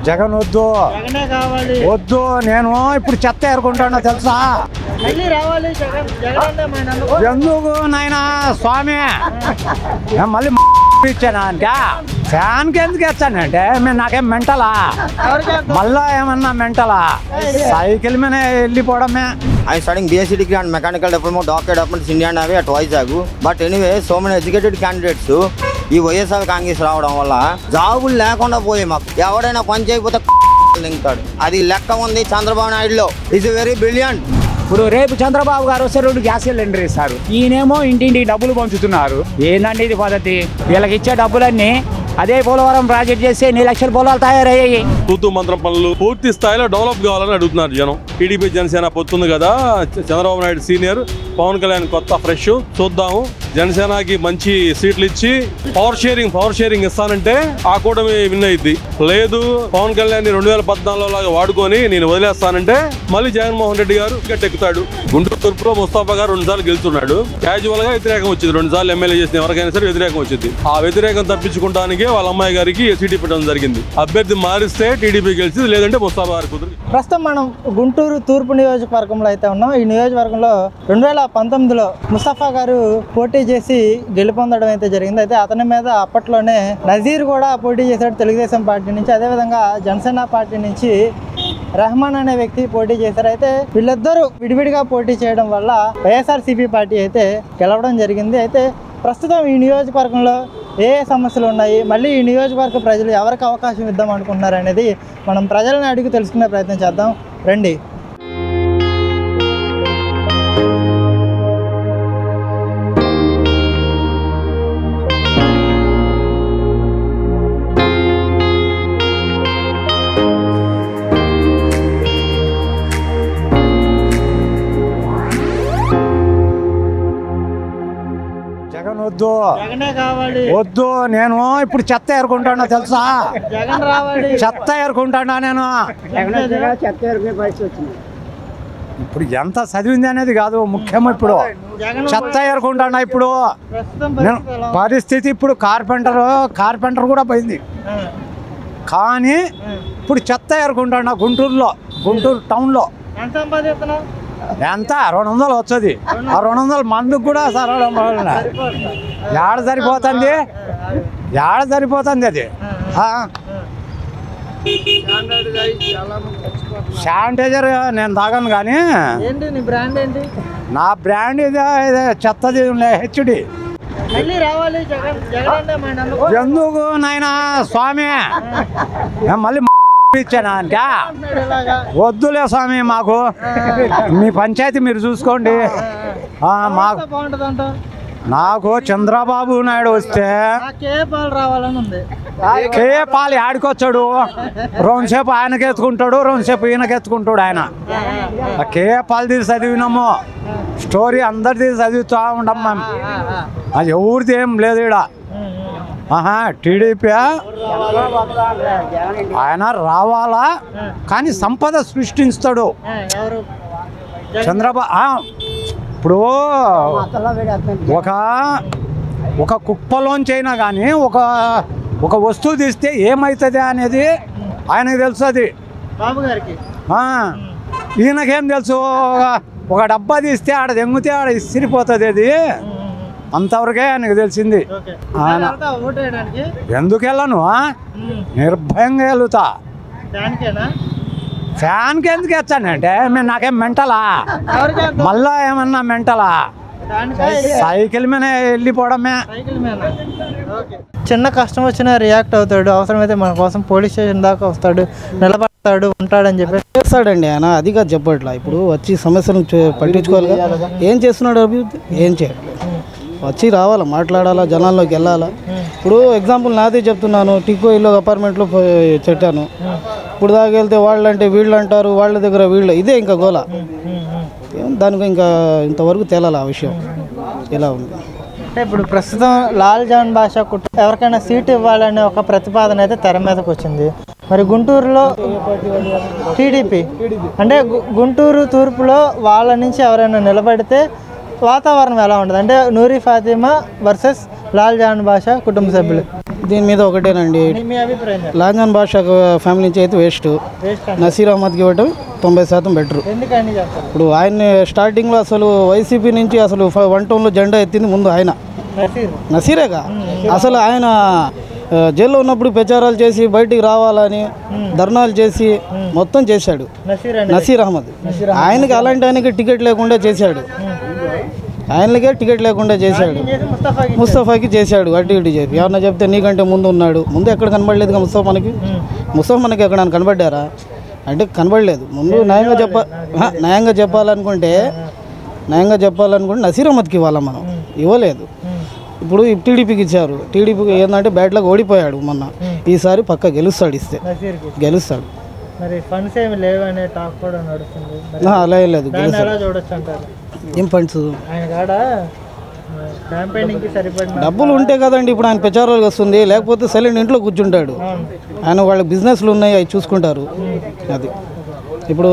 జగన్ వద్దు వద్దు నేను ఇప్పుడు చెత్త ఏరుకుంటానో తెలుసా ఎందుకు నాయన స్వామి మళ్ళీ ఇచ్చానా అంటే ఫ్యాన్కి ఎందుకు ఇచ్చానంటే నాకేం మెంటలా మళ్ళా ఏమన్నా మెంటలా సైకిల్ మీద వెళ్ళిపోవడమే. I'm studying BSc degree and mechanical diploma, doctorate apprentice Indian Navy at Vizag. But anyway, so many educated candidates ఈ వైఎస్ఆర్ కాంగ్రెస్ రావడం వల్ల జాబులు లేకుండా పోయి మాకు ఎవడైనా పని చేయకపోతే లింకాడు అది లెక్క ఉంది చంద్రబాబు నాయుడులో. Is very brilliant. ఇప్పుడు రేపు చంద్రబాబు గారు వస్తే 2 గ్యాస్ సిలిండర్ ఇస్తారు, ఈయనేమో ఇంటింటికి డబ్బులు పంచుతున్నారు. ఏందండి ఇది పద్ధతి? వీళ్ళకి ఇచ్చే డబ్బులన్నీ అదే పోలవరం ప్రాజెక్ట్ చేస్తే 2 లక్షల పొలాలు తయారయ్యాయి. తూతూ మంత్రం పనులు పూర్తి స్థాయిలో డెవలప్ కావాలని అడుగుతున్నారు జనం. టీడీపీ జనసేన పొత్తుంది కదా, చంద్రబాబు నాయుడు సీనియర్, పవన్ కళ్యాణ్ కొత్త ఫ్రెష్. చూద్దాము, జనసేనకి మంచి సీట్లు ఇచ్చి పవర్ షేరింగ్ ఇస్తానంటే ఆ కూటమి విన్ అయింది. లేదు పవన్ కళ్యాణ్ 2014 లాగా వాడుకొని నేను వదిలేస్తానంటే మళ్ళీ జగన్మోహన్ రెడ్డి గారు ఎక్కుతాడు. గుంటూరు తూర్పులో ముస్తాఫా గారు 2 సార్లు గెలుస్తున్నాడు. క్యాజువల్ గా వ్యతిరేకం వచ్చింది. 2 సార్లు ఎమ్మెల్యే చేసిన ఎవరికైనా సరే వ్యతిరేకం వచ్చింది. ఆ వ్యతిరేకం తప్పించుకుంటానికి వాళ్ళ అమ్మాయి గారికి సీటీ పెట్టడం జరిగింది. అభ్యర్థి మారిస్తే టీడీపీ గెలిచింది, లేదంటే ముస్తాఫా గారి కుదురు. ప్రస్తుతం మనం గుంటూరు తూర్పు నియోజకవర్గంలో అయితే ఉన్నాం. ఈ నియోజకవర్గంలో 2019లో ముస్తాఫా గారు పోటీ చేసి గెలుపొందడం అయితే జరిగింది. అయితే అతని మీద అప్పట్లోనే నజీర్ కూడా పోటీ చేశాడు తెలుగుదేశం పార్టీ నుంచి. అదేవిధంగా జనసేన పార్టీ నుంచి రెహమాన్ అనే వ్యక్తి పోటీ చేశారు. అయితే వీళ్ళిద్దరూ విడివిడిగా పోటీ చేయడం వల్ల వైఎస్ఆర్సీపీ పార్టీ అయితే గెలవడం జరిగింది. అయితే ప్రస్తుతం ఈ నియోజకవర్గంలో ఏ సమస్యలు ఉన్నాయి, మళ్ళీ ఈ నియోజకవర్గ ప్రజలు ఎవరికి అవకాశం ఇద్దాం అనుకుంటున్నారు అనేది మనం ప్రజలను అడిగి తెలుసుకునే ప్రయత్నం చేద్దాం రండి. జగన్ వద్దు వద్దు నేను ఇప్పుడు చెత్త ఏరుకుంటానో తెలుసా? చెత్త ఏరుకుంటానా నేను? ఇప్పుడు ఎంత చదివింది అనేది కాదు ముఖ్యం. ఇప్పుడు చెత్త ఏరుకుంటానా ఇప్పుడు నేను పరిస్థితి. ఇప్పుడు కార్పెంటర్ కూడా పోయింది, కానీ ఇప్పుడు చెత్త ఏరుకుంటానా గుంటూరు టౌన్లో. ఎంత 200 వచ్చేది. ఆ 200 మందుకు కూడా ఏడ సరిపోతుంది అది. శానిటైజర్ నేను తాగాను, కానీ నా బ్రాండ్ ఇది చెత్తది హెచ్డి. ఎందుకు నాయన స్వామి మళ్ళీ ఇచ్చానా అంటే వద్దులే స్వామి, మాకు మీ పంచాయతీ మీరు చూసుకోండి. నాకు చంద్రబాబు నాయుడు వస్తే పాలు ఆడుకొచ్చాడు. 2 సేపు ఆయనకి ఎత్తుకుంటాడు, 2 సేపు ఈయనకి ఎత్తుకుంటాడు. ఆయన పాలు తీసి చదివినాము, స్టోరీ అందరిది చదువుతూ ఉండమ్మా. అది ఎవరిది ఏం లేదు ఇక్కడ. టీడీపీ ఆయన రావాలా, కానీ సంపద సృష్టిస్తాడు చంద్రబాబు. ఇప్పుడు ఒక కుప్పలోంచైనా కానీ ఒక వస్తువు తీస్తే ఏమవుతుంది అనేది ఆయనకు తెలుసు. అది ఈయనకేం తెలుసు? ఒక డబ్బా తీస్తే ఆడ దెంగితే ఆడ ఇసిరిపోతుంది. అది అంతవరకే ఆయనకు తెలిసింది. ఎందుకు వెళ్ళను? నిర్భయంగా వెళ్తా. ఫ్యాన్కి ఎందుకు వచ్చానంటే నాకేం మెంటలా మళ్ళా ఏమన్నా మెంటలా సైకిల్ మీద వెళ్ళిపోవడమే. చిన్న కష్టం వచ్చినా రియాక్ట్ అవుతాడు. అవసరమైతే మన కోసం పోలీస్ స్టేషన్ దాకా వస్తాడు, నిలబడతాడు, ఉంటాడని చెప్పి చేస్తాడండి ఆయన. అదిగా చెప్పట్లా. ఇప్పుడు వచ్చి సమస్యలను పట్టించుకోవాలి. ఏం చేస్తున్నాడు అభివృద్ధి? ఏం చేయట్లేదు. వచ్చి రావాలా, మాట్లాడాలా, జనాల్లోకి వెళ్ళాలా. ఇప్పుడు ఎగ్జాంపుల్ నాదే చెప్తున్నాను. టికోయిలో అపార్ట్మెంట్లో పెట్టాను. ఇప్పుడు దాకా వెళ్తే వాళ్ళంటే వీళ్ళు అంటారు, వాళ్ళ దగ్గర వీళ్ళు, ఇదే ఇంకా గోల. దానికి ఇంకా ఇంతవరకు తేలాలి ఆ విషయం ఇలా ఉంది. అంటే ఇప్పుడు ప్రస్తుతం లాల్ జాన్ బాషా ఎవరికైనా సీటు ఇవ్వాలనే ఒక ప్రతిపాదన అయితే తెర మీదకి వచ్చింది. మరి గుంటూరులో టీడీపీ అంటే గుంటూరు తూర్పులో వాళ్ళ నుంచి ఎవరైనా నిలబడితే వాతావరణం ఎలా ఉంటుంది? అంటే నూరి ఫాతిమా వర్సెస్ లాల్ జాన్ బాషా కుటుంబ సభ్యులు. దీని మీద ఒకటేనండి, మీ అభిప్రాయం చెప్పండి. లాంజాన్ బాషా ఫ్యామిలీ నుంచి అయితే వేస్ట్, నసీర్ అహ్మద్కి ఇవ్వటం 90% బెటర్. ఎందుకని చెప్తారు? ఇప్పుడు ఆయన్ని స్టార్టింగ్లో అసలు వైసీపీ నుంచి అసలు 1 టౌన్లో జెండా ఎత్తింది ముందు ఆయన, నసీరేగా. అసలు ఆయన జైల్లో ఉన్నప్పుడు ప్రచారాలు చేసి బయటికి రావాలని ధర్నాలు చేసి మొత్తం చేశాడు నసీర్ అహ్మద్. ఆయనకి అలాంటి ఆయనకి టికెట్ లేకుండా చేశాడు, ఆయనకే టికెట్ లేకుండా చేశాడు, ముస్తఫాకి చేశాడు. అటు ఇటు చెప్పి ఎవరన్నా చెప్తే నీకంటే ముందు ఉన్నాడు. ముందు ఎక్కడ కనబడలేదుగా ముస్తఫా మనకి ఎక్కడ కనబడ్డారా అంటే కనబడలేదు. ముందు న్యాయంగా చెప్పాలనుకుంటే నసీర్ అహ్మద్కి ఇవ్వాలా, మనం ఇవ్వలేదు. ఇప్పుడు టీడీపీకి ఇచ్చారు, టీడీపీకి ఏంటంటే బ్యాట్లాగా ఓడిపోయాడు మొన్న, ఈసారి పక్క గెలుస్తాడు, ఇస్తే గెలుస్తాడు. మరి ఫండ్స్ ఏమి లేవనే టాక్ కూడా నడుస్తుంది. అలా ఏం లేదు, చూడొచ్చు అంటారు. ఏం ఫండ్స్? ఆయన కాడ క్యాంపెయినింగ్కి సరిపడిన డబ్బులు ఉంటే కదండి ఇప్పుడు ఆయన ప్రచారాలకు వస్తుంది, లేకపోతే సైలెంట్ ఇంట్లో కూర్చుంటాడు. ఆయన వాళ్ళ బిజినెస్లు ఉన్నాయి, అవి చూసుకుంటారు. అది ఇప్పుడు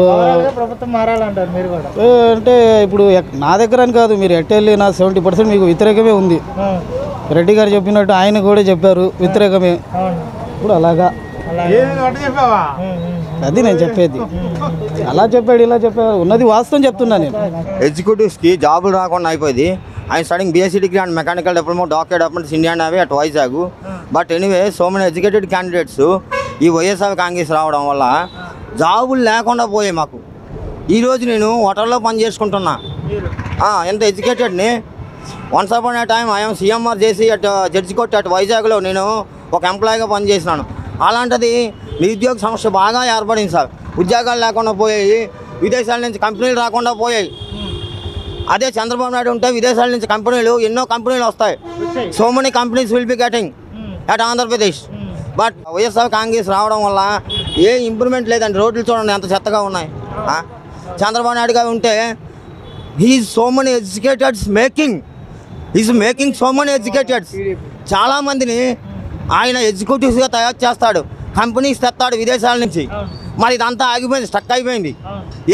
ప్రభుత్వం మారాలంటారు మీరు కూడా. అంటే ఇప్పుడు నా దగ్గర అని కాదు, మీరు ఎట్ట వెళ్ళి నా 70% మీకు వ్యతిరేకమే ఉంది. రెడ్డి గారు చెప్పినట్టు ఆయన కూడా చెప్పారు వ్యతిరేకమే. ఇప్పుడు అలాగా అది నేను చెప్పేది. అలా చెప్పాడు, ఇలా చెప్పాడు, ఉన్నది వాస్తవం చెప్తున్నా నేను. ఎగ్జిక్యూటివ్స్కి జాబులు రాకుండా అయిపోయింది. ఆయన studying BSc degree and mechanical diploma doctorate appointments Indian navy at Vizag. But anyway so many educated candidates ఈ వైఎస్ఆర్ కాంగ్రెస్ రావడం వల్ల జాబులు లేకుండా పోయాయి మాకు. ఈరోజు నేను హోటల్లో పని చేసుకుంటున్నా, ఎంత ఎడ్యుకేటెడ్ని. Once upon a time I'm CMR చేసి అట్ జడ్జి కోర్ట్ అట్ వైజాగ్లో నేను ఒక ఎంప్లాయీగా పనిచేసినాను. అలాంటిది నిరుద్యోగ సమస్య బాగా ఏర్పడింది సార్. ఉద్యోగాలు లేకుండా పోయాయి, విదేశాల నుంచి కంపెనీలు రాకుండా పోయాయి. అదే చంద్రబాబు నాయుడు ఉంటే విదేశాల నుంచి కంపెనీలు, ఎన్నో కంపెనీలు వస్తాయి. So many companies will be getting at Andhra Pradesh. But YSR Congress రావడం వల్ల ఏ ఇంప్రూవ్మెంట్ లేదండి. రోడ్లు చూడండి ఎంత చెత్తగా ఉన్నాయి. చంద్రబాబు నాయుడు గారు ఉంటే he is so many educateds making so many educateds. చాలామందిని ఆయన ఎగ్జిక్యూటివ్స్గా తయారు చేస్తాడు, కంపెనీస్ తెస్తాడు విదేశాల నుంచి. మరి ఇదంతా ఆగిపోయింది, స్టక్ అయిపోయింది.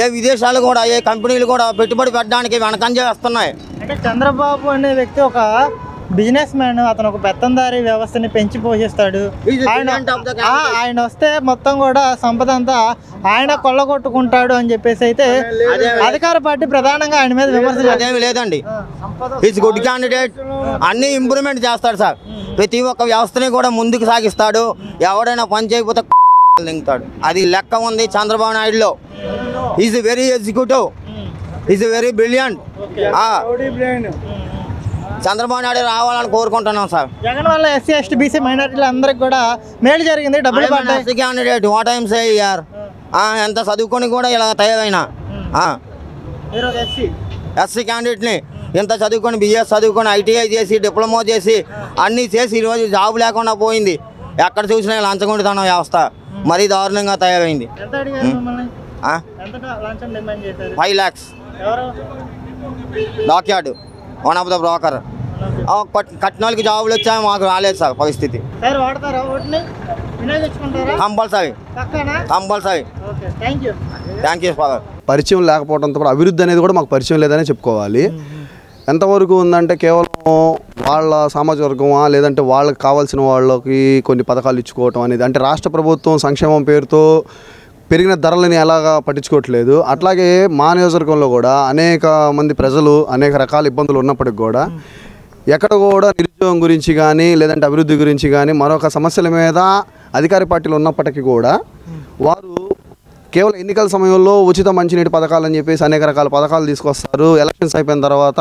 ఏ విదేశాలు కూడా, ఏ కంపెనీలు కూడా పెట్టుబడి పెట్టడానికి వెనకంజ వేస్తున్నాయి. అంటే చంద్రబాబు అనే వ్యక్తి ఒక బిజినెస్ మ్యాన్, అతను ఒక పెత్తందారీ వ్యవస్థని పెంచి పోషిస్తాడు. ఆయన వస్తే మొత్తం కూడా సంపద అంతా ఆయన కొల్లగొట్టుకుంటాడు అని చెప్పేసి అయితే అధికార పార్టీ ప్రధానంగా ఆయన మీద విమర్శలు. అదేమి లేదండి, ఈజ్ గుడ్ క్యాండిడేట్, అన్ని ఇంప్రూవ్మెంట్ చేస్తాడు సార్. ప్రతి ఒక్క వ్యవస్థని కూడా ముందుకు సాగిస్తాడు. ఎవడైనా పని చేయకపోతే దింగుతాడు. అది లెక్క ఉంది చంద్రబాబు నాయుడులో. Is very executive, is very brilliant. Chandrababu Naidu రావాలని కోరుకుంటున్నాం సార్. జగన్ వల్ల SC ST BC మైనారిటీలు అందరికి కూడా మేలు జరిగింది, డబ్బులు పడ్డాయి. క్యాండిడేట్ వాట్ ఐఎమ్ సే యార్, ఎంత చదువుకొని కూడా ఇలా తయారైనా SC క్యాండిడేట్ని, ఎంత చదువుకొని BS చదువుకొని ITI చేసి డిప్లొమా చేసి అన్నీ చేసి ఈరోజు జాబ్ లేకుండా పోయింది. ఎక్కడ చూసినా లంచగొండితనం వ్యవస్థ మరీ దారుణంగా తయారైంది. 5 lakhs dockyard, one of the broker. కట్నాలకి జాబులు వచ్చాయి, మాకు రాలేదు సార్ పరిస్థితి. కంపల్సరీ. Thank you father. పరిచయం లేకపోవడంతో కూడా అభివృద్ధి అనేది కూడా మాకు పరిచయం లేదనే చెప్పుకోవాలి. ఎంతవరకు ఉందంటే కేవలం వాళ్ళ సామాజిక వర్గమా లేదంటే వాళ్ళకి కావాల్సిన వాళ్ళకి కొన్ని పథకాలు ఇచ్చుకోవటం అనేది, అంటే రాష్ట్ర ప్రభుత్వం సంక్షేమం పేరుతో పెరిగిన ధరలని ఎలాగా పట్టించుకోవట్లేదు. అట్లాగే మా నియోజకవర్గంలో కూడా అనేక మంది ప్రజలు అనేక రకాల ఇబ్బందులు ఉన్నప్పటికి కూడా ఎక్కడ కూడా నిరుద్యోగం గురించి కానీ లేదంటే అభివృద్ధి గురించి కానీ మరొక సమస్యల మీద అధికార పార్టీలు ఉన్నప్పటికీ కూడా వారు కేవలం ఎన్నికల సమయంలో ఉచిత మంచినీటి పథకాలు అని చెప్పేసి అనేక రకాల పథకాలు తీసుకొస్తారు. ఎలక్షన్స్ అయిపోయిన తర్వాత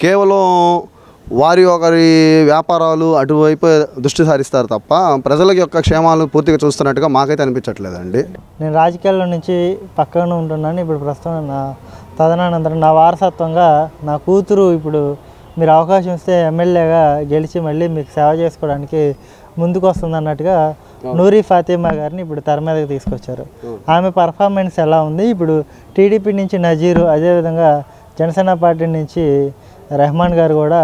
కేవలం ఒకరి వ్యాపారాలు అటువైపు దృష్టి సారిస్తారు తప్ప ప్రజల యొక్క క్షేమాలు పూర్తిగా చూస్తున్నట్టుగా మాకైతే అనిపించట్లేదండి. నేను రాజకీయాల్లో నుంచి పక్కన ఉంటున్నాను. ఇప్పుడు ప్రస్తుతం తదనంతరం నా వారసత్వంగా నా కూతురు ఇప్పుడు మీరు అవకాశం ఇస్తే ఎమ్మెల్యేగా గెలిచి మళ్ళీ మీకు సేవ చేసుకోవడానికి ముందుకు వస్తుంది అన్నట్టుగా నూరి ఫాతిమా గారిని ఇప్పుడు తెర మీదకి తీసుకొచ్చారు. ఆమె పర్ఫార్మెన్స్ ఎలా ఉంది? ఇప్పుడు టీడీపీ నుంచి నజీరు, అదేవిధంగా జనసేన పార్టీ నుంచి రెహమాన్ గారు కూడా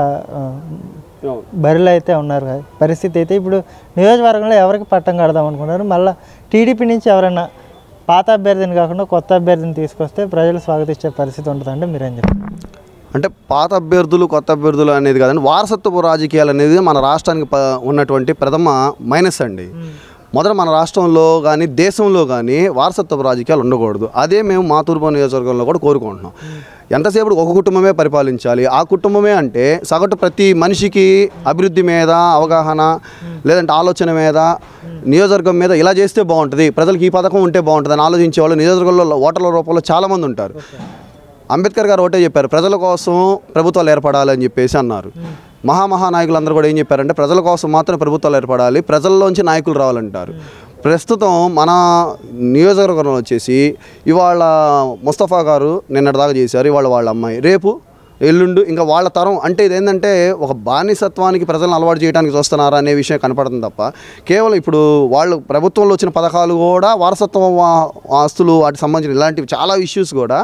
బరిలో అయితే ఉన్నారు. పరిస్థితి అయితే ఇప్పుడు నియోజకవర్గంలో ఎవరికి పట్టం కడదాం అనుకున్నారు. మళ్ళీ టీడీపీ నుంచి ఎవరైనా పాత అభ్యర్థిని కాకుండా కొత్త అభ్యర్థిని తీసుకొస్తే ప్రజలు స్వాగతించే పరిస్థితి ఉంటుందంటే మీరేం చెప్తారు? అంటే పాత అభ్యర్థులు కొత్త అభ్యర్థులు అనేది కాదండి, వారసత్వపు రాజకీయాలు అనేది మన రాష్ట్రానికి ఉన్నటువంటి ప్రథమ మైనస్ అండి. మొదట మన రాష్ట్రంలో కానీ దేశంలో కానీ వారసత్వపు రాజకీయాలు ఉండకూడదు. అదే మేము మా తూర్పు నియోజకవర్గంలో కూడా కోరుకుంటున్నాం. ఎంతసేపు ఒక కుటుంబమే పరిపాలించాలి. ఆ కుటుంబమే అంటే సగటు ప్రతి మనిషికి అభివృద్ధి మీద అవగాహన లేదంటే ఆలోచన మీద నియోజకవర్గం మీద ఇలా చేస్తే బాగుంటుంది, ప్రజలకు ఈ పథకం ఉంటే బాగుంటుంది అని ఆలోచించే వాళ్ళు నియోజకవర్గంలో ఓటర్ల రూపంలో చాలామంది ఉంటారు. అంబేద్కర్ గారు ఒకటే చెప్పారు, ప్రజల కోసం ప్రభుత్వాలు ఏర్పడాలని చెప్పేసి అన్నారు. మహానాయకులందరూ కూడా ఏం చెప్పారంటే ప్రజల కోసం మాత్రం ప్రభుత్వాలు ఏర్పడాలి, ప్రజల్లోంచి నాయకులు రావాలంటారు. ప్రస్తుతం మన నియోజకవర్గంలో వచ్చేసి ఇవాళ ముస్తఫా గారు నిన్నటిదాకా చేశారు, ఇవాళ వాళ్ళ అమ్మాయి, రేపు ఎల్లుండు ఇంకా వాళ్ళ తరం. అంటే ఇదేంటంటే ఒక బానిసత్వానికి ప్రజలను అలవాటు చేయడానికి చూస్తున్నారా అనే విషయం కనపడుతుంది తప్ప కేవలం ఇప్పుడు వాళ్ళు ప్రభుత్వంలో వచ్చిన పథకాలు కూడా వారసత్వ ఆస్తులు వాటికి సంబంధించిన ఇలాంటివి చాలా ఇష్యూస్ కూడా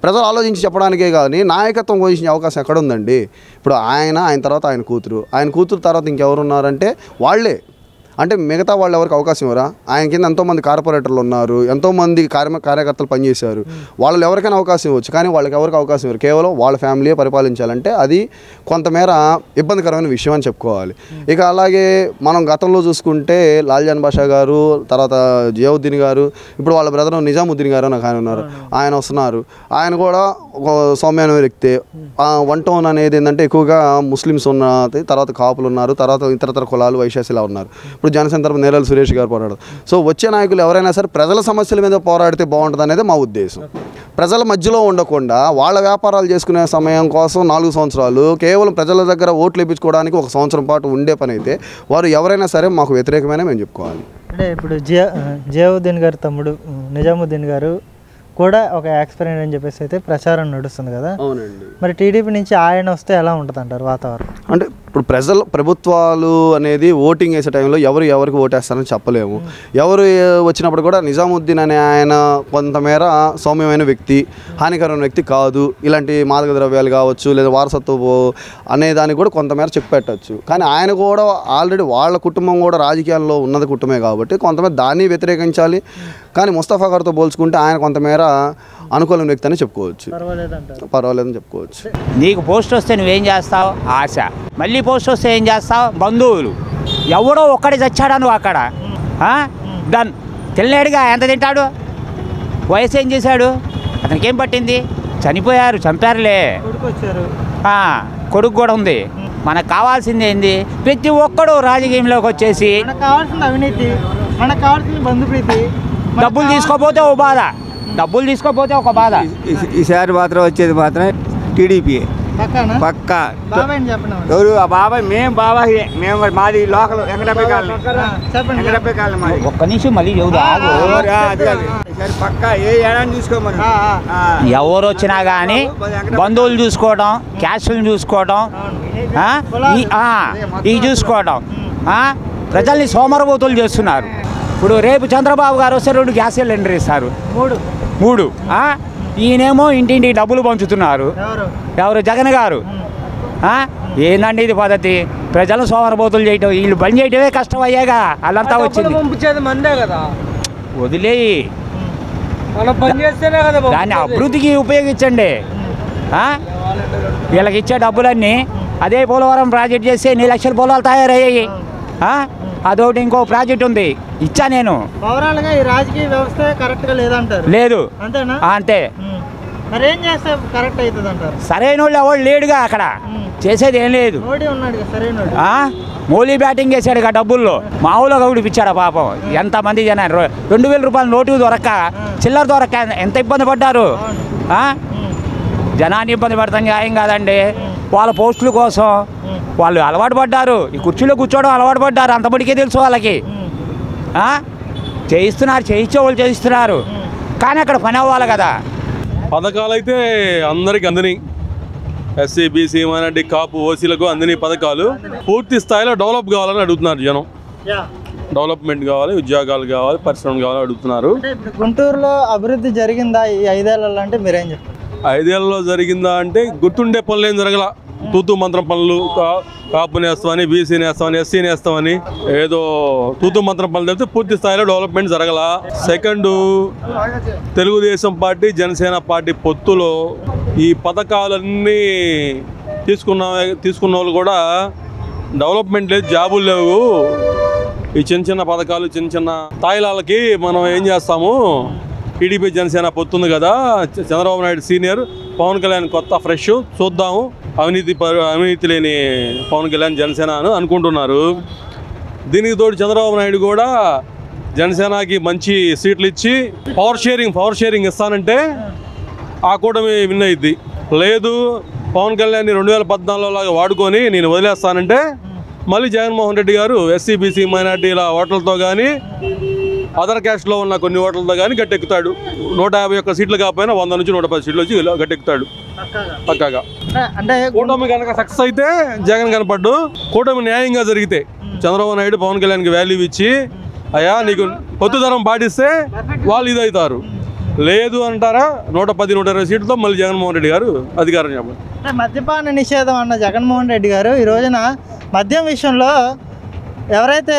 ప్రజలు ఆలోచించి చెప్పడానికే కానీ నాయకత్వం వహించే అవకాశం ఎక్కడ ఉందండి. ఇప్పుడు ఆయన తర్వాత ఆయన కూతురు తర్వాత ఇంకెవరున్నారంటే వాళ్ళే. అంటే మిగతా వాళ్ళు ఎవరికి అవకాశం ఇవ్వరా? ఆయన కింద ఎంతోమంది కార్పొరేటర్లు ఉన్నారు, ఎంతోమంది కార్యకర్తలు పనిచేశారు, వాళ్ళు ఎవరికైనా అవకాశం ఇవ్వచ్చు. కానీ వాళ్ళకి ఎవరికి అవకాశం ఇవ్వరు. కేవలం వాళ్ళ ఫ్యామిలీ పరిపాలించాలంటే అది కొంతమేర ఇబ్బందికరమైన విషయం అని చెప్పుకోవాలి. ఇక అలాగే మనం గతంలో చూసుకుంటే లాల్జాన్ బాషా గారు, తర్వాత జియావుద్దీన్ గారు, ఇప్పుడు వాళ్ళ బ్రదర్ నిజాముద్దీన్ గారు నాకు ఆయన ఉన్నారు, ఆయన వస్తున్నారు. ఆయన కూడా ఒక సౌమ్యమైన వ్యక్తి. వన్ టౌన్ అనేది ఏంటంటే ఎక్కువగా ముస్లిమ్స్ ఉన్నది, తర్వాత కాపులు ఉన్నారు, తర్వాత ఇతరతర కులాలు వైశ్యాసులా ఉన్నారు. ఇప్పుడు జనసేన తరపున నేరల సురేష్ గారు పోరాడు. సో వచ్చే నాయకులు ఎవరైనా సరే ప్రజల సమస్యల మీద పోరాడితే బాగుంటుంది అనేది మా ఉద్దేశం. ప్రజల మధ్యలో ఉండకుండా వాళ్ళ వ్యాపారాలు చేసుకునే సమయం కోసం 4 సంవత్సరాలు కేవలం ప్రజల దగ్గర ఓట్లు ఇప్పించుకోవడానికి 1 సంవత్సరం పాటు ఉండే పని అయితే వారు ఎవరైనా సరే మాకు వ్యతిరేకమైన మేము చెప్పుకోవాలి. అంటే ఇప్పుడు జియావుద్దీన్ గారు తమ్ముడు నిజాముద్దీన్ గారు కూడా ఒక ఎక్స్పీరియన్స్ అని చెప్పేసి అయితే ప్రచారం నడుస్తుంది కదా. అవునండి. మరి టీడీపీ నుంచి ఆయన వస్తే ఎలా ఉంటుంది అంటారు వాతావరణం? అంటే ఇప్పుడు ప్రభుత్వాలు అనేది ఓటింగ్ వేసే టైంలో ఎవరికి ఓటేస్తారని చెప్పలేము. ఎవరు వచ్చినప్పుడు కూడా నిజాముద్దీన్ అనే ఆయన కొంతమేర సౌమ్యమైన వ్యక్తి, హానికరమైన వ్యక్తి కాదు, ఇలాంటి మాదక ద్రవ్యాలు కావచ్చు లేదా వారసత్వ అనే దానికి కూడా కొంతమేర చెప్పెట్టచ్చు. కానీ ఆయన కూడా ఆల్రెడీ వాళ్ళ కుటుంబం కూడా రాజకీయాల్లో ఉన్నది కుటుంబమే కాబట్టి కొంతమేర దాన్ని వ్యతిరేకించాలి. కానీ ముస్తఫా గారితో పోల్చుకుంటే ఆయన కొంతమేర అనుకూలమైన వ్యక్తి అని చెప్పుకోవచ్చు, పర్వాలేదని చెప్పుకోవచ్చు. నీకు పోస్ట్ వస్తే నువ్వేం చేస్తావు? ఆశ. మళ్ళీ పోస్ట్ వస్తే ఏం చేస్తావు? బంధువులు. ఎవడో ఒక్కడే చచ్చాడా నువ్వు అక్కడ? డన్. తినలేడుగా, ఎంత తింటాడు? వయసు ఏం చేశాడు? అతనికి ఏం పట్టింది? చనిపోయారు, చంపారులే. కొడుకు కూడా ఉంది. మనకు కావాల్సింది ఏంది? ప్రతి ఒక్కడు రాజకీయంలోకి వచ్చేసి కావాల్సింది అవినీతి, మనకు కావాల్సింది బంధుప్రీతి. డబ్బులు తీసుకోపోతే ఓ బాధ, డబ్బులు తీసుకోపోతే ఒక బాధ. ఈసారి మాత్రం వచ్చేది మాత్రం టీడీపీ పక్కా. ఎవరు ఆ బాబాయ్? మేము బాబాయ్, మేము మాది లోకల్ వెంకటప్ప కాలనీ. ఒక్క నిమిషం మళ్ళీ పక్కా ఏ ఏడాది చూసుకోమని. ఎవరు వచ్చినా కానీ బంధువులు చూసుకోవడం, క్యాస్టులను చూసుకోవడం, ఇవి చూసుకోవడం, ప్రజల్ని సోమరబోతులు చేస్తున్నారు. ఇప్పుడు రేపు చంద్రబాబు గారు వస్తే 2 గ్యాస్ సిలిండర్ ఇస్తారు, 3. ఈయనేమో ఇంటింటికి డబ్బులు పంచుతున్నారు. ఎవరు? జగన్ గారు. ఏందండి ఇది పద్ధతి? ప్రజలు సోమరబోతులు చేయటం, వీళ్ళు బంద్ చేయటమే కష్టం అయ్యాగా వాళ్ళంతా వచ్చింది. వదిలేయి, దాన్ని అభివృద్ధికి ఉపయోగించండి. వీళ్ళకి ఇచ్చే డబ్బులన్నీ అదే పోలవరం ప్రాజెక్ట్ చేస్తే 2 లక్షల పొలాలు తయారయ్యాయి. అదొకటి ఇంకో ప్రాజెక్ట్ ఉంది, ఇచ్చా నేను. ఈ రాజకీయ వ్యవస్థ కరెక్ట్ గా లేదంటారు? లేదు. అంతేనా? అంతే. మరి ఏం చేస్తే కరెక్ట్ అవుతుంది అంటారు? సరైన వాళ్ళు ఎవరు లేడుగా అక్కడ, చేసేది ఏం లేదు. మోలీ బ్యాటింగ్ వేసాడు డబ్బుల్లో, మామూలుగా ఉడిపించాడు పాపం. ఎంతమంది జనాలు 2000 రూపాయల నోటు దొరక్క, చిల్లర దొరక్క ఎంత ఇబ్బంది పడ్డారు. జనాన్ని ఇబ్బంది పడతాం న్యాయం కాదండి. వాళ్ళ పోస్టుల కోసం వాళ్ళు అలవాటు పడ్డారు, ఈ కుర్చీలో కూర్చోవడం అలవాటు పడ్డారు. అంతబడికే తెలుసు వాళ్ళకి. చేయిస్తున్నారు, చేయించే వాళ్ళు చేయిస్తున్నారు, కానీ అక్కడ పని అవ్వాలి కదా. పథకాలు అయితే అందరికి అందని, ఎస్సీ బీసీ మైనారిటీ కాపు ఓసీలకు అందని పథకాలు పూర్తి స్థాయిలో డెవలప్ కావాలని అడుగుతున్నారు జనం. డెవలప్మెంట్ కావాలి, ఉద్యోగాలు కావాలి, పరిశ్రమలు కావాలని అడుగుతున్నారు. గుంటూరులో అభివృద్ధి జరిగిందా ఈ 5 ఏళ్లలో అంటే మీరేం చెప్తారు? 5 ఏళ్లలో జరిగిందా అంటే గుర్తుండే పనులు ఏం జరగల. తూతూ మంత్రం పనులు, కాపుని వేస్తామని, బీసీని వేస్తామని, ఎస్సీని వేస్తామని ఏదో తూతూ మంత్రం పనులు చెప్తే పూర్తి స్థాయిలో డెవలప్మెంట్ జరగల. Second, Telugu Desam party Janasena party పొత్తులో ఈ పథకాలన్నీ తీసుకున్న వాళ్ళు కూడా డెవలప్మెంట్ లేదు, జాబులు లేవు. ఈ చిన్న చిన్న పథకాలు, చిన్న చిన్న తాయిలాలకి మనం ఏం చేస్తాము, టీడీపీ జనసేన పొత్తుంది కదా, చంద్రబాబు నాయుడు సీనియర్, పవన్ కళ్యాణ్ కొత్త ఫ్రెష్, చూద్దాము అవినీతి లేని పవన్ కళ్యాణ్ జనసేన అని అనుకుంటున్నారు. దీనికి తోడు చంద్రబాబు నాయుడు కూడా జనసేనకి మంచి సీట్లు ఇచ్చి పవర్ షేరింగ్ ఇస్తానంటే ఆ కూటమి విన్ అయ్యిద్ది. లేదు పవన్ కళ్యాణ్ని 2014 లాగా వాడుకొని నేను వదిలేస్తానంటే మళ్ళీ జగన్మోహన్ రెడ్డి గారు ఎస్సీ బీసీ మైనార్టీల ఓట్లతో కానీ అదర్ క్యాస్ట్లో ఉన్న కొన్ని ఓట్లతో కానీ గట్టెక్కుతాడు. 151 సీట్లు కాకపోయినా 100 నుంచి 110 సీట్లు వచ్చి గట్టెక్కుతాడు పక్కాగా. అంటే కూటమి కనుక సక్సెస్ అయితే జగన్ కనపడ్డు, కూటమి న్యాయంగా జరిగితే చంద్రబాబు నాయుడు పవన్ కళ్యాణ్కి వాల్యూ ఇచ్చి అయ్యా నీకు పొత్తుదరం పాటిస్తే వాళ్ళు ఇదవుతారు. లేదు అంటారా 110, 120 సీట్లతో మళ్ళీ జగన్మోహన్ రెడ్డి గారు అధికారం చెప్పండి. మద్యపాన నిషేధం అన్న జగన్మోహన్ రెడ్డి గారు ఈ రోజున మద్యం విషయంలో ఎవరైతే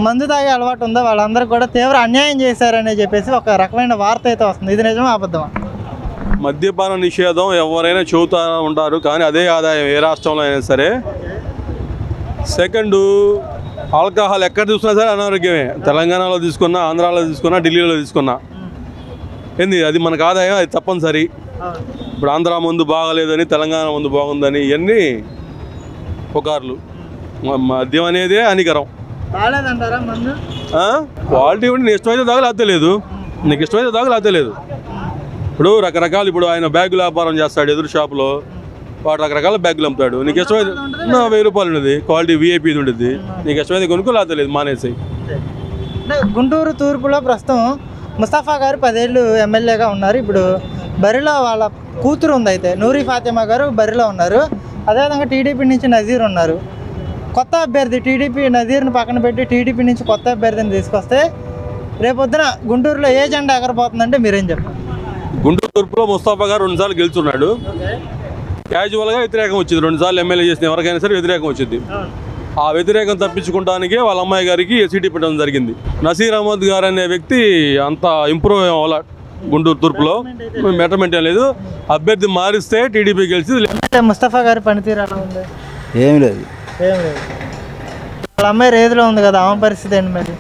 మందు తాగే అలవాటు ఉందో వాళ్ళందరికీ కూడా తీవ్ర అన్యాయం చేశారని చెప్పేసి ఒక రకమైన వార్త అయితే వస్తుంది. ఇది నిజమా అబద్ధమా? మద్యపాన నిషేధం ఎవరైనా చెబుతూ ఉంటారు, కానీ అదే ఆదాయం ఏ రాష్ట్రంలో అయినా సరే. సెకండు, ఆల్కహాల్ ఎక్కడ చూసినా సరే అనారోగ్యమే. తెలంగాణలో తీసుకున్నా, ఆంధ్రాలో తీసుకున్నా, ఢిల్లీలో తీసుకున్నా ఏంది అది మనకు ఆదాయం, అది తప్పనిసరి. ఇప్పుడు ఆంధ్ర ముందు బాగలేదని, తెలంగాణ ముందు బాగుందని ఇవన్నీ పుకార్లు. మద్యం అనేది హానికరం. క్వాలిటీ ఉండి నీ ఇష్టమైతే తాగలేతే లేదు, నీకు ఇష్టమైతే తాగలేతే లేదు. ఇప్పుడు రకరకాలు, ఇప్పుడు ఆయన బ్యాగులు వ్యాపారం చేస్తాడు ఎదురు షాపులో, వాడు రకరకాల బ్యాగులు అమ్ముతాడు. నీకు ఇష్టమైతే 1000 రూపాయలు ఉండేది, క్వాలిటీ వీఐపీది ఉండేది, నీకు ఇష్టమైతే కొనుక్కో లేతే లేదు, మానేసాయి. గుంటూరు తూర్పులో ప్రస్తుతం ముస్తఫా గారు 10 ఏళ్ళు ఎమ్మెల్యేగా ఉన్నారు. ఇప్పుడు బరిలో వాళ్ళ కూతురు ఉంది, అయితే నూరి ఫాతిమా గారు బరిలో ఉన్నారు. అదేవిధంగా టీడీపీ నుంచి నజీర్ ఉన్నారు. కొత్త అభ్యర్థి టీడీపీ నజీర్ని పక్కన పెట్టి టీడీపీ నుంచి కొత్త అభ్యర్థిని తీసుకొస్తే రేపొద్దున గుంటూరులో ఏ జెండా ఎగరబోతుందంటే మీరేం చెప్పండి? గుంటూరు తూర్పులో ముస్తఫా గారు 2 సార్లు గెలుచున్నాడు. క్యాజువల్గా వ్యతిరేకం వచ్చింది. 2 సార్లు ఎమ్మెల్యే చేసిన ఎవరికైనా సరే వ్యతిరేకం వచ్చింది. ఆ వ్యతిరేకం తప్పించుకోవడానికే వాళ్ళ అమ్మాయి గారికి సీటు పెట్టడం జరిగింది. నసీర్ అహ్మద్ గారు అనే వ్యక్తి అంత ఇంప్రూవ్ అవ్వాల గుంటూరు తూర్పులో, మెటర్మెంట్ ఏం లేదు. అభ్యర్థి మారిస్తే టీడీపీ గెలిచింది. ముస్తఫా గారి పనితీరు ఎలా ఉంది? ఏం లేదు. వాళ్ళ అమ్మాయి రేదులో ఉంది కదా, ఆమె పరిస్థితి ఏంటి మరి?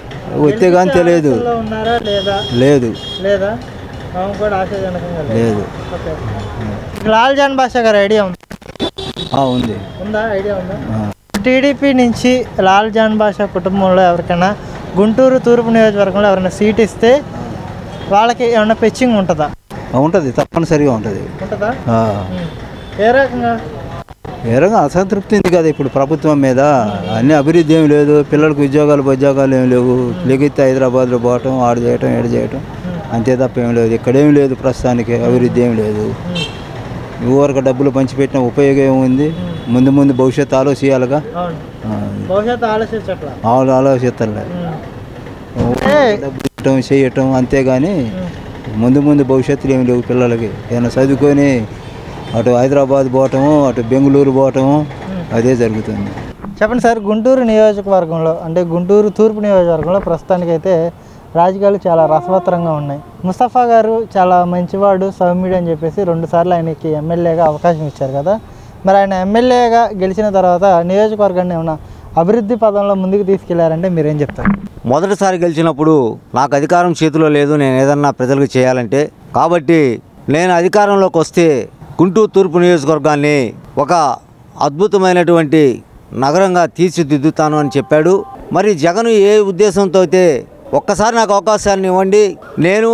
వచ్చే కానీ తెలియదు. ఉన్నారా లేదా? లేదు. లేదా? ఆమె కూడా ఆశాజనకంగా లేదు. ఓకే. లాల్ జాన్ బాషా గారి ఐడియా ఉంది? ఉంది. ఉందా? ఐడియా ఉందా? టీడీపీ నుంచి లాల్ జాన్ బాషా కుటుంబంలో ఎవరికైనా గుంటూరు తూర్పు నియోజకవర్గంలో ఎవరైనా సీట్ ఇస్తే వాళ్ళకి ఏమన్నా పెచ్చింగ్ ఉంటుందా? ఉంటుంది, తప్పనిసరిగా ఉంటుంది. ఉంటుందా? ఏ రకంగా? ఏ రకంగా అసంతృప్తి ఉంది కదా ఇప్పుడు ప్రభుత్వం మీద. అన్ని అభివృద్ధి ఏమి లేదు, పిల్లలకు ఉద్యోగాలు ఏమి లేవు. లెగితే హైదరాబాద్లో పోవటం, ఆడు చేయటం, ఏడు చేయటం, అంతే తప్ప ఏం లేదు. ఇక్కడేమి లేదు, ప్రస్తుతానికి అభివృద్ధి ఏమి లేదు. ఊరికి డబ్బులు పంచిపెట్టిన ఉపయోగం ఏముంది? ముందు ముందు భవిష్యత్తు ఆలోచించాలిగా. ఆలోచిస్తారు డబ్బులు ఇవ్వటం, చేయటం, అంతేగాని ముందు భవిష్యత్తులు ఏమి లేవు పిల్లలకి. ఏమైనా చదువుకొని అటు హైదరాబాద్ పోవటము, అటు బెంగళూరు పోవటము, అదే జరుగుతుంది. చెప్పండి సార్, గుంటూరు నియోజకవర్గంలో అంటే గుంటూరు తూర్పు నియోజకవర్గంలో ప్రస్తుతానికైతే రాజకీయాలు చాలా రసవత్తరంగా ఉన్నాయి. ముస్తఫా గారు చాలా మంచివాడు, సౌమ్యుడు అని చెప్పేసి 2 సార్లు ఆయనకి ఎమ్మెల్యేగా అవకాశం ఇచ్చారు కదా. మరి ఆయన ఎమ్మెల్యేగా గెలిచిన తర్వాత నియోజకవర్గాన్ని ఏమైనా అభివృద్ధి పదంలో ముందుకు తీసుకెళ్లారంటే మీరేం చెప్తారు? మొదటిసారి గెలిచినప్పుడు నాకు అధికారం చేతిలో లేదు, నేను ఏదన్నా ప్రజలకు చేయాలంటే. కాబట్టి నేను అధికారంలోకి వస్తే గుంటూరు తూర్పు నియోజకవర్గాన్ని ఒక అద్భుతమైనటువంటి నగరంగా తీర్చిదిద్దుతాను అని చెప్పాడు. మరి జగన్ ఏ ఉద్దేశంతో అయితే ఒక్కసారి నాకు అవకాశాన్ని ఇవ్వండి, నేను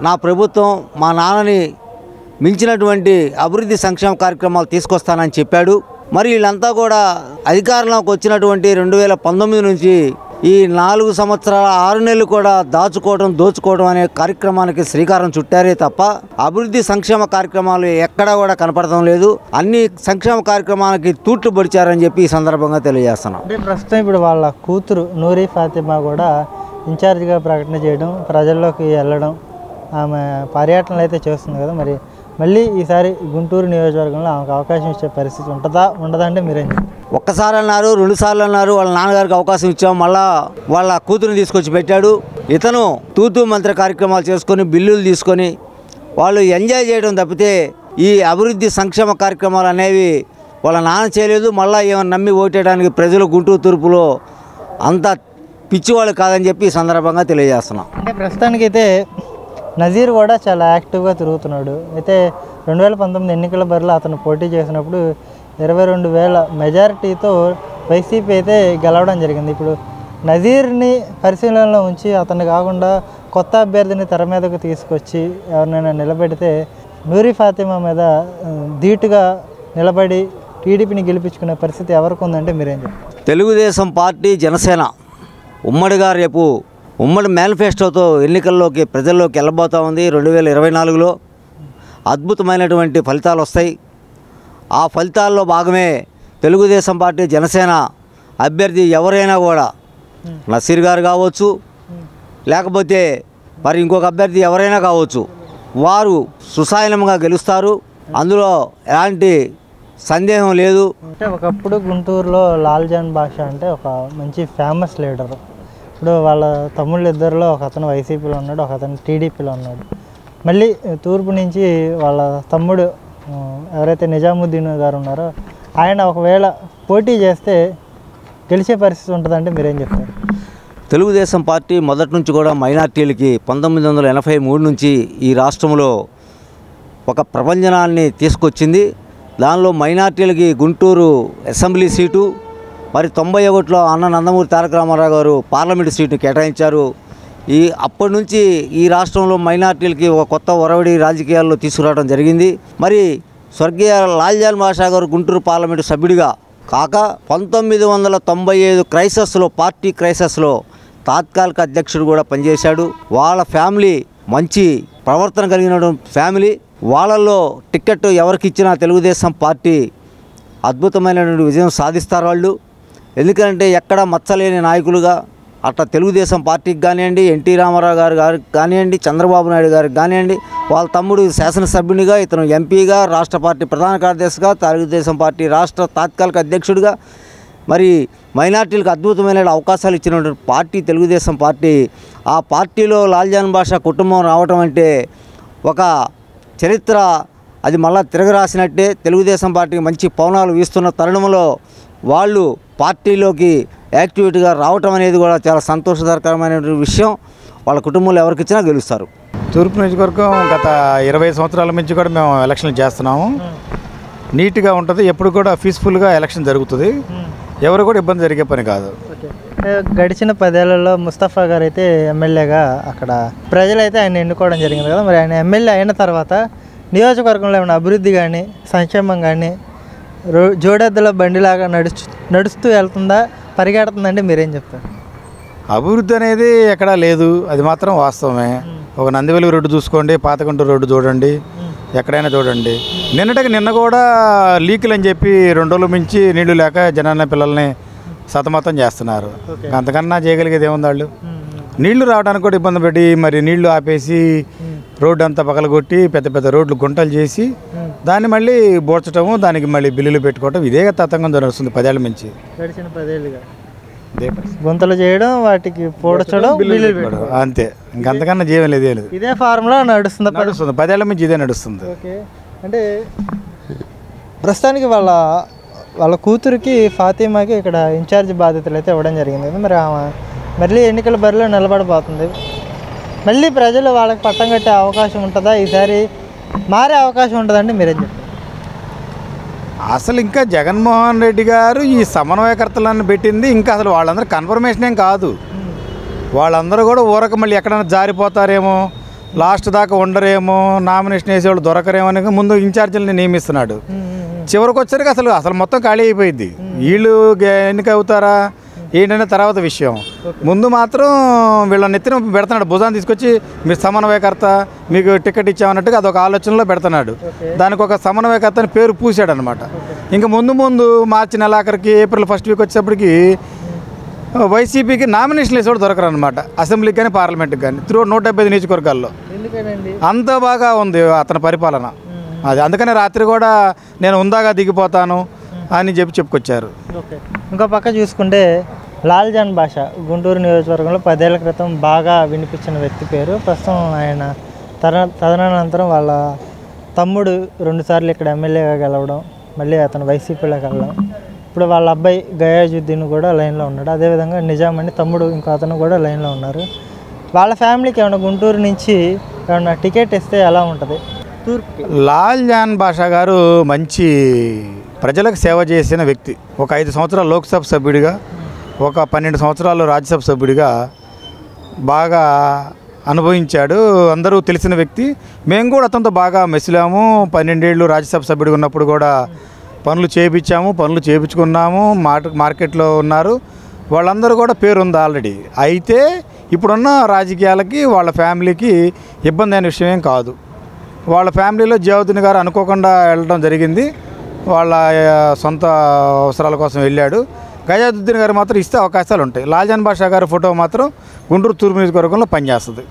నా ప్రభుత్వం మా నాన్నని మించినటువంటి అభివృద్ధి సంక్షేమ కార్యక్రమాలు తీసుకొస్తానని చెప్పాడు. మరి వీళ్ళంతా కూడా అధికారంలోకి వచ్చినటువంటి 2019 నుంచి ఈ 4 సంవత్సరాల 6 నెలలు కూడా దోచుకోవడం అనే కార్యక్రమానికి శ్రీకారం చుట్టారే తప్ప అభివృద్ధి సంక్షేమ కార్యక్రమాలు ఎక్కడా కూడా కనపడటం లేదు. అన్ని సంక్షేమ కార్యక్రమాలకి తూట్లు పొడిచారని చెప్పి ఈ సందర్భంగా తెలియజేస్తున్నాం. అంటే ప్రస్తుతం ఇప్పుడు వాళ్ళ కూతురు నూరి ఫాతిమా కూడా ఇన్ఛార్జిగా ప్రకటన చేయడం, ప్రజల్లోకి వెళ్ళడం, ఆమె పర్యటనలు అయితే చేస్తుంది కదా. మరి మళ్ళీ ఈసారి గుంటూరు నియోజకవర్గంలో ఆమెకు అవకాశం ఇచ్చే పరిస్థితి ఉండదా అంటే మీరేం చెప్తారు? ఒక్కసారి అన్నారు, 2 సార్లు అన్నారు, వాళ్ళ నాన్నగారికి అవకాశం ఇచ్చాం, మళ్ళా వాళ్ళ కూతురుని తీసుకొచ్చి పెట్టాడు. ఇతను తూతూ మంత్రి కార్యక్రమాలు చేసుకొని బిల్లులు తీసుకొని వాళ్ళు ఎంజాయ్ చేయడం తప్పితే ఈ అభివృద్ధి సంక్షేమ కార్యక్రమాలు అనేవి వాళ్ళ నాన్న చేయలేదు. మళ్ళీ ఏమైనా నమ్మి ఓటేయడానికి ప్రజలు గుంటూరు తూర్పులో అంత పిచ్చివాళ్ళు కాదని చెప్పి ఈ సందర్భంగా తెలియజేస్తున్నాం. అంటే ప్రస్తుతానికైతే నజీర్ కూడా చాలా యాక్టివ్గా తిరుగుతున్నాడు. అయితే 2019 ఎన్నికల బరిలో అతను పోటీ చేసినప్పుడు 22,000 మెజారిటీతో వైసీపీ అయితే గెలవడం జరిగింది. ఇప్పుడు నజీర్ని పరిశీలనలో ఉంచి అతన్ని కాకుండా కొత్త అభ్యర్థిని తెర మీదకు తీసుకొచ్చి ఎవరినైనా నిలబెడితే నూరి ఫాతిమా మీద ధీటుగా నిలబడి టీడీపీని గెలిపించుకునే పరిస్థితి ఎవరికి ఉందంటే మీరేం చెప్తారు? తెలుగుదేశం పార్టీ, జనసేన ఉమ్మడిగా రేపు ఉమ్మడి మేనిఫెస్టోతో ఎన్నికల్లోకి ప్రజల్లోకి వెళ్ళబోతూ ఉంది. 2024లో అద్భుతమైనటువంటి ఫలితాలు వస్తాయి. ఆ ఫలితాల్లో భాగమే తెలుగుదేశం పార్టీ, జనసేన అభ్యర్థి ఎవరైనా కూడా నసీర్ గారు కావచ్చు, లేకపోతే మరి ఇంకొక అభ్యర్థి ఎవరైనా కావచ్చు, వారు సుసాయనంగా గెలుస్తారు. అందులో ఎలాంటి సందేహం లేదు. అంటే ఒకప్పుడు గుంటూరులో లాల్జాన్ బాషా అంటే ఒక మంచి ఫేమస్ లీడరు. ఇప్పుడు వాళ్ళ తమ్ముళ్ళు ఇద్దరిలో ఒక అతను వైసీపీలో ఉన్నాడు, ఒక అతను టీడీపీలో ఉన్నాడు. మళ్ళీ తూర్పు నుంచి వాళ్ళ తమ్ముడు ఎవరైతే నిజాముద్దీన్ గారు ఉన్నారో ఆయన ఒకవేళ పోటీ చేస్తే గెలిచే పరిస్థితి ఉంటుందంటే మీరేం చెప్తారు? తెలుగుదేశం పార్టీ మొదటి నుంచి కూడా మైనార్టీలకి 1983 నుంచి ఈ రాష్ట్రంలో ఒక ప్రపంచనాన్ని తీసుకొచ్చింది. దానిలో మైనార్టీలకి గుంటూరు అసెంబ్లీ సీటు, మరి 91లో అన్న నందమూరి తారక రామారావు గారు పార్లమెంటు సీటును కేటాయించారు. అప్పటి నుంచి ఈ రాష్ట్రంలో మైనార్టీలకి ఒక కొత్త ఒరవడి రాజకీయాల్లో తీసుకురావడం జరిగింది. మరి స్వర్గీయ లాల్జాన్ బాషా గారు గుంటూరు పార్లమెంటు సభ్యుడిగా కాక 1995 క్రైసిస్లో, పార్టీ క్రైసిస్లో తాత్కాలిక అధ్యక్షుడు కూడా పనిచేశాడు. వాళ్ళ ఫ్యామిలీ మంచి ప్రవర్తన కలిగిన ఫ్యామిలీ. వాళ్ళల్లో టికెట్ ఎవరికి ఇచ్చినా తెలుగుదేశం పార్టీ అద్భుతమైనటువంటి విజయం సాధిస్తారు వాళ్ళు. ఎందుకంటే ఎక్కడ మచ్చలేని నాయకులుగా అట్లా తెలుగుదేశం పార్టీకి కానివ్వండి, ఎన్టీ రామారావు గారికి కానివ్వండి, చంద్రబాబు నాయుడు గారికి కానివ్వండి, వాళ్ళ తమ్ముడు శాసనసభ్యునిగా, ఇతను ఎంపీగా, రాష్ట్ర పార్టీ ప్రధాన కార్యదర్శిగా, తెలుగుదేశం పార్టీ రాష్ట్ర తాత్కాలిక అధ్యక్షుడిగా, మరి మైనార్టీలకు అద్భుతమైన అవకాశాలు ఇచ్చినటువంటి పార్టీ తెలుగుదేశం పార్టీ. ఆ పార్టీలో లాల్జాన్ బాషా కుటుంబం రావటం అంటే ఒక చరిత్ర, అది మళ్ళా తిరగరాసినట్టే. తెలుగుదేశం పార్టీకి మంచి పవనాలు వీస్తున్న తరుణంలో వాళ్ళు పార్టీలోకి యాక్టివిటీగా రావటం అనేది కూడా చాలా సంతోషకరమైన విషయం. వాళ్ళ కుటుంబంలో ఎవరికిచ్చినా గెలుస్తారు. తూర్పు నియోజకవర్గం గత 20 సంవత్సరాల నుంచి కూడా మేము ఎలక్షన్లు చేస్తున్నాము. నీట్గా ఉంటుంది, ఎప్పుడు కూడా పీస్ఫుల్గా ఎలక్షన్ జరుగుతుంది. ఎవరు కూడా ఇబ్బంది జరిగే పని కాదు. గడిచిన 10 ఏళ్లలో ముస్తఫా గారు అయితే ఎమ్మెల్యేగా అక్కడ ప్రజలైతే ఆయన ఎన్నుకోవడం జరిగింది కదా. మరి ఆయన ఎమ్మెల్యే అయిన తర్వాత నియోజకవర్గంలో ఏమైనా అభివృద్ధి కానీ, సంక్షేమం కానీ, జోడెద్దుల బండిలాగా నడుస్తూ వెళ్తుందా, పరిగెడుతుందంటే మీరేం చెప్తారు? అభివృద్ధి అనేది ఎక్కడా లేదు, అది మాత్రం వాస్తవమే. ఒక నందివెలుగు రోడ్డు చూసుకోండి, పాతగుంటూరు రోడ్డు చూడండి, ఎక్కడైనా చూడండి. నిన్న కూడా లీకులు అని చెప్పి 2 రోజుల మించి నీళ్లు లేక జనాన్ని పిల్లల్ని సతమతం చేస్తున్నారు. అంతకన్నా చేయగలిగేది ఏముంది? వాళ్ళు నీళ్లు రావడానికి కూడా ఇబ్బంది పెట్టి మరి నీళ్లు ఆపేసి రోడ్డు అంతా పగలగొట్టి పెద్ద పెద్ద రోడ్లు గుంటలు చేసి దాన్ని మళ్ళీ బోర్చటము, దానికి మళ్ళీ బిల్లులు పెట్టుకోవటం, ఇదే తతంగం జరుగుతుంది 10 ఏళ్ళ నుంచి. గడిచిన 10 ఏళ్ళుగా గుంతలు చేయడం, వాటికి పోడ్చడం, బిల్లులు పెట్టడం, అంతే. ఇంకంతకన్నా జీవం లేదు. ఇదే ఫార్ములా నడుస్తుంది 10 ఏళ్ళ నుంచి ఇదే నడుస్తుంది. ఓకే. అంటే ప్రస్తుతానికి వాళ్ళ కూతురికి ఫాతిమాకి ఇక్కడ ఇన్ఛార్జ్ బాధ్యతలు అయితే ఇవ్వడం జరిగింది. మరి ఆమె మళ్ళీ ఎన్నికల బరిలో నిలబడిపోతుంది. మళ్ళీ ప్రజలు వాళ్ళకి పట్టం కట్టే అవకాశం ఉంటుందా? ఈసారి మారే అవకాశం ఉంటుందండి మీరేం చెప్తారు? అసలు ఇంకా జగన్మోహన్ రెడ్డి గారు ఈ సమన్వయకర్తలను పెట్టింది ఇంకా అసలు వాళ్ళందరూ కన్ఫర్మేషన్ ఏం కాదు. వాళ్ళందరూ కూడా ఊరక మళ్ళీ ఎక్కడైనా జారిపోతారేమో, లాస్ట్ దాకా ఉండరేమో, నామినేషన్ వేసేవాళ్ళు దొరకరేమో అని ముందు ఇన్ఛార్జీలని నియమిస్తున్నాడు. చివరికి వచ్చేసరికి అసలు మొత్తం ఖాళీ అయిపోయింది. వీళ్ళు ఎన్నిక అవుతారా ఏంటనే తర్వాత విషయం. ముందు మాత్రం వీళ్ళ నెత్తిన పెడుతున్నాడు, భుజాన్ని తీసుకొచ్చి మీరు సమన్వయకర్త, మీకు టికెట్ ఇచ్చామన్నట్టుగా అదొక ఆలోచనలో పెడుతున్నాడు. దానికి ఒక సమన్వయకర్త అని పేరు పూసాడు అనమాట. ఇంకా ముందు మార్చి నెలాఖరికి ఏప్రిల్ ఫస్ట్ వీక్ వచ్చేప్పటికి వైసీపీకి నామినేషన్ వేసేవాడు దొరకరు అనమాట. అసెంబ్లీకి కానీ పార్లమెంట్కి కానీ 175 నియోజకవర్గాల్లో అంత బాగా ఉంది అతని పరిపాలన. అది అందుకనే రాత్రి కూడా నేను ఉందాగా దిగిపోతాను అని చెప్పుకొచ్చారు. ఇంకో పక్క చూసుకుంటే లాల్జాన్ బాషా గుంటూరు నియోజకవర్గంలో 10 ఏళ్ల క్రితం బాగా వినిపించిన వ్యక్తి పేరు. ప్రస్తుతం ఆయన తదనంతరం వాళ్ళ తమ్ముడు 2 సార్లు ఇక్కడ ఎమ్మెల్యేగా గెలవడం, మళ్ళీ అతను వైసీపీలోకి వెళ్ళడం, ఇప్పుడు వాళ్ళ అబ్బాయి గయాజుద్దీన్ కూడా లైన్లో ఉన్నాడు. అదేవిధంగా నిజాం అని తమ్ముడు ఇంకో అతను కూడా లైన్లో ఉన్నారు. వాళ్ళ ఫ్యామిలీకి ఏమైనా గుంటూరు నుంచి ఏమైనా టికెట్ ఇస్తే ఎలా ఉంటుంది? లాల్ జాన్ బాషా గారు మంచి ప్రజలకు సేవ చేసిన వ్యక్తి. ఒక 5 సంవత్సరాలు లోక్సభ సభ్యుడిగా, ఒక 12 సంవత్సరాలు రాజ్యసభ సభ్యుడిగా బాగా అనుభవించాడు. అందరూ తెలిసిన వ్యక్తి. మేము కూడా అతనితో బాగా మెసిలాము. 12 ఏళ్ళు రాజ్యసభ సభ్యుడిగా ఉన్నప్పుడు కూడా పనులు చేయించాము, పనులు చేయించుకున్నాము. మార్కెట్లో ఉన్నారు. వాళ్ళందరూ కూడా పేరుంది ఆల్రెడీ. అయితే ఇప్పుడున్న రాజకీయాలకి వాళ్ళ ఫ్యామిలీకి ఇబ్బంది అయిన విషయం ఏం కాదు. వాళ్ళ ఫ్యామిలీలో జియావుద్దీన్ గారు అనుకోకుండా వెళ్ళడం జరిగింది. వాళ్ళ సొంత అవసరాల కోసం వెళ్ళాడు. గయాజుద్దీన్ గారు మాత్రం ఇస్తే అవకాశాలు ఉంటాయి. లాల్ జాన్ బాషా గారి ఫోటో మాత్రం గుంటూరు తూర్పు నియోజకవర్గంలో పనిచేస్తుంది.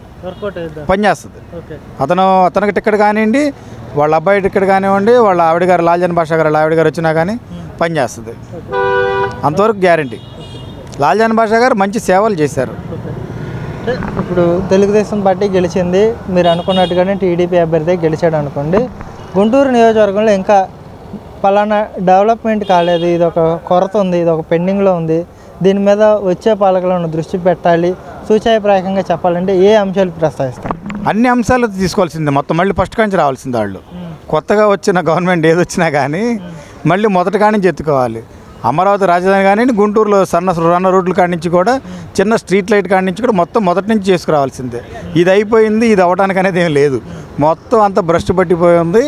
అతనికి టికెట్ కానివ్వండి, వాళ్ళ అబ్బాయి టికెట్ కానివ్వండి, వాళ్ళ ఆవిడ గారు లాల్ జాన్ బాషా గారు ఆవిడ గారు వచ్చినా కానీ పనిచేస్తుంది. అంతవరకు గ్యారంటీ. లాల్ జాన్ బాషా గారు మంచి సేవలు చేశారు. ఇప్పుడు తెలుగుదేశం పార్టీ గెలిచింది, మీరు అనుకున్నట్టుగానే టీడీపీ అభ్యర్థి గెలిచాడు అనుకోండి. గుంటూరు నియోజకవర్గంలో ఇంకా పలానా డెవలప్మెంట్ కాలేదు, ఇది ఒక కొరత ఉంది, ఇది ఒక పెండింగ్లో ఉంది, దీని మీద వచ్చే పాలకులను దృష్టి పెట్టాలి, సూచాయప్రాయంగా చెప్పాలంటే ఏ అంశాలు ప్రస్తావిస్తారు? అన్ని అంశాలు తీసుకోవాల్సిందే. మొత్తం మళ్ళీ ఫస్ట్ కాంచి రావాల్సింది. వాళ్ళు కొత్తగా వచ్చిన గవర్నమెంట్ ఏదొచ్చినా కానీ మళ్ళీ మొదటి కాడి నుంచి ఎత్తుకోవాలి. అమరావతి రాజధాని కానీ గుంటూరులో రన్న రోడ్ల కాడి నుంచి కూడా, చిన్న స్ట్రీట్ లైట్ కాడి నుంచి కూడా మొత్తం మొదటి నుంచి చేసుకురావాల్సిందే. ఇది అయిపోయింది, ఇది అవ్వడానికి అనేది ఏం లేదు. మొత్తం అంతా భ్రష్టు పట్టిపోయి ఉంది.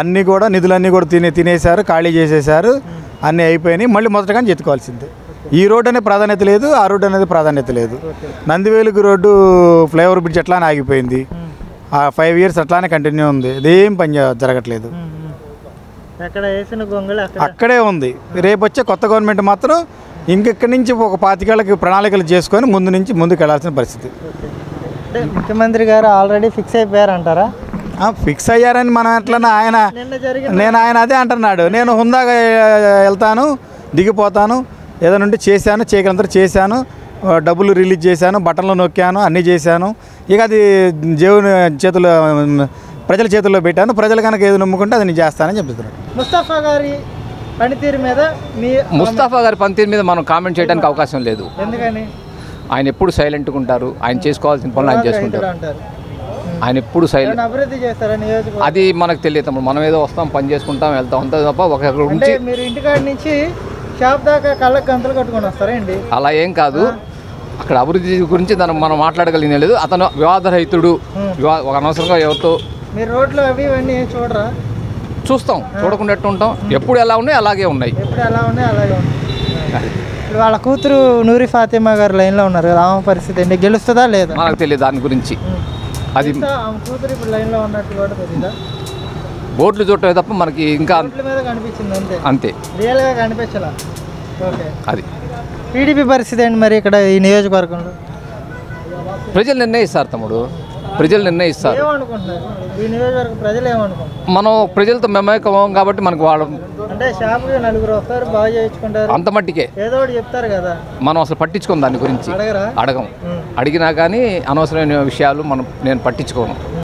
అన్నీ కూడా నిధులన్నీ కూడా తినేశారు, ఖాళీ చేసేశారు. అన్నీ అయిపోయినాయి. మళ్ళీ మొదటగా ఎత్తుకోవాల్సిందే. ఈ రోడ్డు అనేది ప్రాధాన్యత లేదు, ఆ రోడ్డు అనేది ప్రాధాన్యత లేదు. నందివేలుగు రోడ్డు ఫ్లైఓవర్ బ్రిడ్జ్ అట్లానే ఆగిపోయింది. 5 years అట్లానే కంటిన్యూ ఉంది. ఇదేం పని జరగట్లేదు, అక్కడే ఉంది. రేపు వచ్చే కొత్త గవర్నమెంట్ మాత్రం ఇంకెక్కడి నుంచి ఒక 25 ఏళ్ళకి ప్రణాళికలు చేసుకొని ముందుకు వెళ్ళాల్సిన పరిస్థితి. ముఖ్యమంత్రి గారు ఆల్రెడీ ఫిక్స్ అయిపోయారంటారా? ఫిక్స్ అయ్యారని మనం ఎట్లన్నా ఆయన అదే అంటున్నాడు. నేను హుందాగా వెళ్తాను, దిగిపోతాను, ఏదైనా ఉంటే చేశాను, చేయగలంతా చేశాను, డబ్బులు రిలీజ్ చేశాను, బటన్లు నొక్కాను, అన్నీ చేశాను. ఇక అది ప్రజల చేతుల్లో పెట్టాను. ప్రజలు కనుక ఏది నమ్ముకుంటే అది నేను చేస్తానని చెప్తున్నాను. ముస్తఫా గారి పనితీరు మీద మనం కామెంట్ చేయడానికి అవకాశం లేదు. ఎందుకని? ఆయన ఎప్పుడు సైలెంట్గా ఉంటారు. ఆయన చేసుకోవాల్సిన పనులు ఆయన చేసుకుంటారు. ఆయన ఎప్పుడు సైలెంట్. అభివృద్ధి చేస్తారా నియోజకవర్గం? అది మనకు తెలియదు. మనం ఏదో వస్తాం, పని చేసుకుంటాం, వెళ్తాం, అంతే తప్ప ఒక నుంచి మీరు ఇంటికాడి నుంచి షాప్ దాకా కళ్ళకి గంతలు కట్టుకొని వస్తారండి. అలా ఏం కాదు. అక్కడ అభివృద్ధి గురించి మనం మాట్లాడగలిగిన లేదు. అతను వివాదరహితుడు. ఒక అనవసరంగా ఎవరితో మీరు రోడ్లు అవి ఇవన్నీ ఏం చూడరా? చూస్తాం, చూడకుండా ఉంటాం. ఎప్పుడు ఎలా ఉన్నాయి అలాగే ఉన్నాయి. వాళ్ళ కూతురు నూరి ఫాతిమా గారు లైన్లో ఉన్నారు కదా, ఆమె పరిస్థితి ఏంటి? గెలుస్తుందా లేదా? మనకు తెలియదు దాని గురించి. అది కూతురు ఇప్పుడు లైన్లో ఉన్నట్టు కూడా తెలీదా? బోర్డులు చూడటమే తప్ప మనకి ఇంకా మీద కనిపించింది అంతే, రియల్గా కనిపించాల. ఓకే, అది టీడీపీ పరిస్థితి ఏంటి మరి ఇక్కడ ఈ నియోజకవర్గంలో? ప్రజలు నిర్ణయిస్తారు తమ్ముడు, ప్రజలు నిర్ణయిస్తారు. ఈ నియోజకవర్గం ప్రజలు ఏమనుకుంటారు? మనం ప్రజలతో మమేకం కాబట్టి మనకు వాళ్ళు అంటే షాపుకి 4 వస్తారు, బాగా చేయించుకుంటారు, అంత మట్టికే ఏదో ఒకటి చెప్తారు కదా. మనం అసలు పట్టించుకోం దాని గురించి. అడగం. అడిగినా కానీ అనవసరమైన విషయాలు నేను పట్టించుకోను.